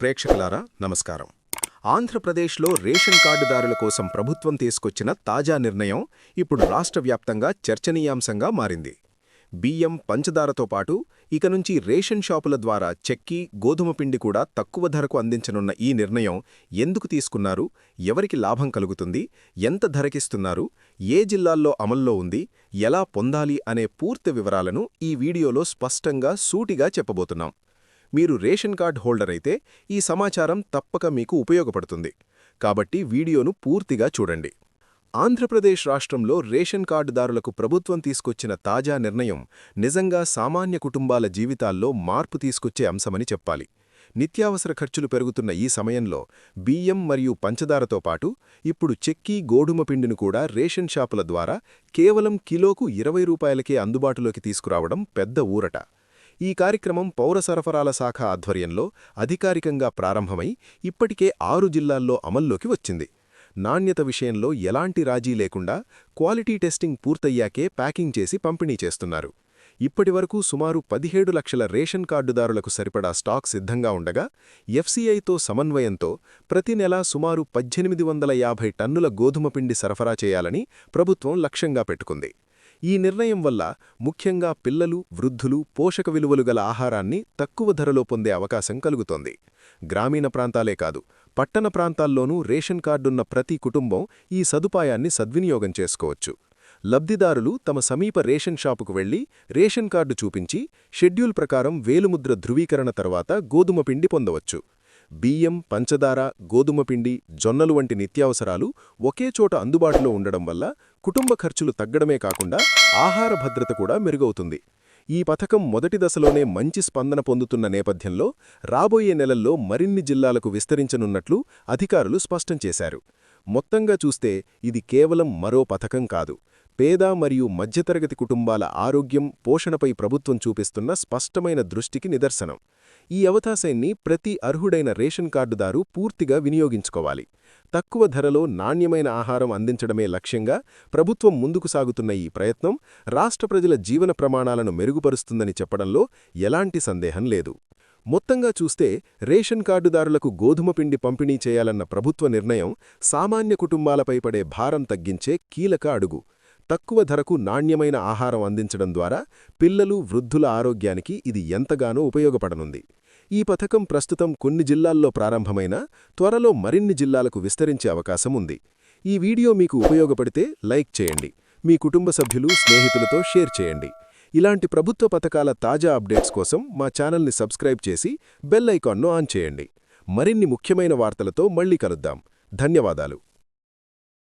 ప్రేక్షకులారా నమస్కారం. ఆంధ్రప్రదేశ్లో రేషన్ కార్డుదారుల కోసం ప్రభుత్వం తీసుకొచ్చిన తాజా నిర్ణయం ఇప్పుడు రాష్ట్ర వ్యాప్తంగా చర్చనీయాంశంగా మారింది. బియ్యం, పంచదారతో పాటు ఇక నుంచి రేషన్ షాపుల ద్వారా చెక్కీ, గోధుమ పిండి కూడా తక్కువ ధరకు అందించనున్న ఈ నిర్ణయం ఎందుకు తీసుకున్నారు, ఎవరికి లాభం కలుగుతుంది, ఎంత ధరకిస్తున్నారు, ఏ జిల్లాల్లో అమల్లో ఉంది, ఎలా పొందాలి అనే పూర్తి వివరాలను ఈ వీడియోలో స్పష్టంగా సూటిగా చెప్పబోతున్నాం. మీరు రేషన్ కార్డ్ హోల్డర్ అయితే ఈ సమాచారం తప్పక మీకు ఉపయోగపడుతుంది. కాబట్టి వీడియోను పూర్తిగా చూడండి. ఆంధ్రప్రదేశ్ రాష్ట్రంలో రేషన్ కార్డుదారులకు ప్రభుత్వం తీసుకొచ్చిన తాజా నిర్ణయం నిజంగా సామాన్య కుటుంబాల జీవితాల్లో మార్పు తీసుకొచ్చే అంశమని చెప్పాలి. నిత్యావసర ఖర్చులు పెరుగుతున్న ఈ సమయంలో బియ్యం మరియు పంచదారతో పాటు ఇప్పుడు చెక్కీ, గోధుమ పిండిని కూడా రేషన్ షాపుల ద్వారా కేవలం కిలోకు 20 రూపాయలకే అందుబాటులోకి తీసుకురావడం పెద్ద ఊరట. ఈ కార్యక్రమం పౌర సరఫరాల శాఖ ఆధ్వర్యంలో అధికారికంగా ప్రారంభమై ఇప్పటికే 6 జిల్లాల్లో అమల్లోకి వచ్చింది. నాణ్యత విషయంలో ఎలాంటి రాజీ లేకుండా క్వాలిటీ టెస్టింగ్ పూర్తయ్యాకే ప్యాకింగ్ చేసి పంపిణీ చేస్తున్నారు. ఇప్పటివరకు సుమారు 17 లక్షల రేషన్ కార్డుదారులకు సరిపడా స్టాక్ సిద్ధంగా ఉండగా, ఎఫ్సీఐతో సమన్వయంతో ప్రతి నెలా సుమారు 1850 టన్నుల గోధుమ పిండి సరఫరా చేయాలని ప్రభుత్వం లక్ష్యంగా పెట్టుకుంది. ఈ నిర్ణయం వల్ల ముఖ్యంగా పిల్లలు, వృద్ధులు పోషక విలువలు గల ఆహారాన్ని తక్కువ ధరలో పొందే అవకాశం కలుగుతోంది. గ్రామీణ ప్రాంతాలే కాదు, పట్టణ ప్రాంతాల్లోనూ రేషన్ కార్డున్న ప్రతి కుటుంబం ఈ సదుపాయాన్ని సద్వినియోగం చేసుకోవచ్చు. లబ్ధిదారులు తమ సమీప రేషన్ షాపుకు వెళ్లి రేషన్ కార్డు చూపించి షెడ్యూల్ ప్రకారం వేలుముద్ర ధృవీకరణ తర్వాత గోధుమ పిండి పొందవచ్చు. బియ్యం, పంచదార, గోధుమ పిండి, జొన్నలు వంటి నిత్యావసరాలు ఒకే చోట అందుబాటులో ఉండడం వల్ల కుటుంబ ఖర్చులు తగ్గడమే కాకుండా ఆహార భద్రత కూడా మెరుగవుతుంది. ఈ పథకం మొదటి దశలోనే మంచి స్పందన పొందుతున్న నేపథ్యంలో రాబోయే నెలల్లో మరిన్ని జిల్లాలకు విస్తరించనున్నట్లు అధికారులు స్పష్టం చేశారు. మొత్తంగా చూస్తే ఇది కేవలం మరో పథకం కాదు, పేద మరియు మధ్యతరగతి కుటుంబాల ఆరోగ్యం, పోషణపై ప్రభుత్వం చూపిస్తున్న స్పష్టమైన దృష్టికి నిదర్శనం. ఈ అవకాశాన్ని ప్రతి అర్హుడైన రేషన్ కార్డుదారు పూర్తిగా వినియోగించుకోవాలి. తక్కువ ధరలో నాణ్యమైన ఆహారం అందించడమే లక్ష్యంగా ప్రభుత్వం ముందుకు సాగుతున్న ఈ ప్రయత్నం రాష్ట్ర ప్రజల జీవన ప్రమాణాలను మెరుగుపరుస్తుందని చెప్పడంలో ఎలాంటి సందేహం లేదు. మొత్తంగా చూస్తే రేషన్ కార్డుదారులకు గోధుమ పిండి పంపిణీ చేయాలన్న ప్రభుత్వ నిర్ణయం సామాన్య కుటుంబాలపై పడే భారం తగ్గించే కీలక అడుగు. తక్కువ ధరకు నాణ్యమైన ఆహారం అందించడం ద్వారా పిల్లలు, వృద్ధుల ఆరోగ్యానికి ఇది ఎంతగానో ఉపయోగపడనుంది. ఈ పథకం ప్రస్తుతం కొన్ని జిల్లాల్లో ప్రారంభమైనా త్వరలో మరిన్ని జిల్లాలకు విస్తరించే అవకాశం ఉంది. ఈ వీడియో మీకు ఉపయోగపడితే లైక్ చేయండి, మీ కుటుంబ సభ్యులు, స్నేహితులతో షేర్ చేయండి. ఇలాంటి ప్రభుత్వ పథకాల తాజా అప్డేట్స్ కోసం మా ఛానల్ని సబ్స్క్రైబ్ చేసి బెల్ ఐకాన్ను ఆన్ చేయండి. మరిన్ని ముఖ్యమైన వార్తలతో మళ్ళీ కలుద్దాం. ధన్యవాదాలు.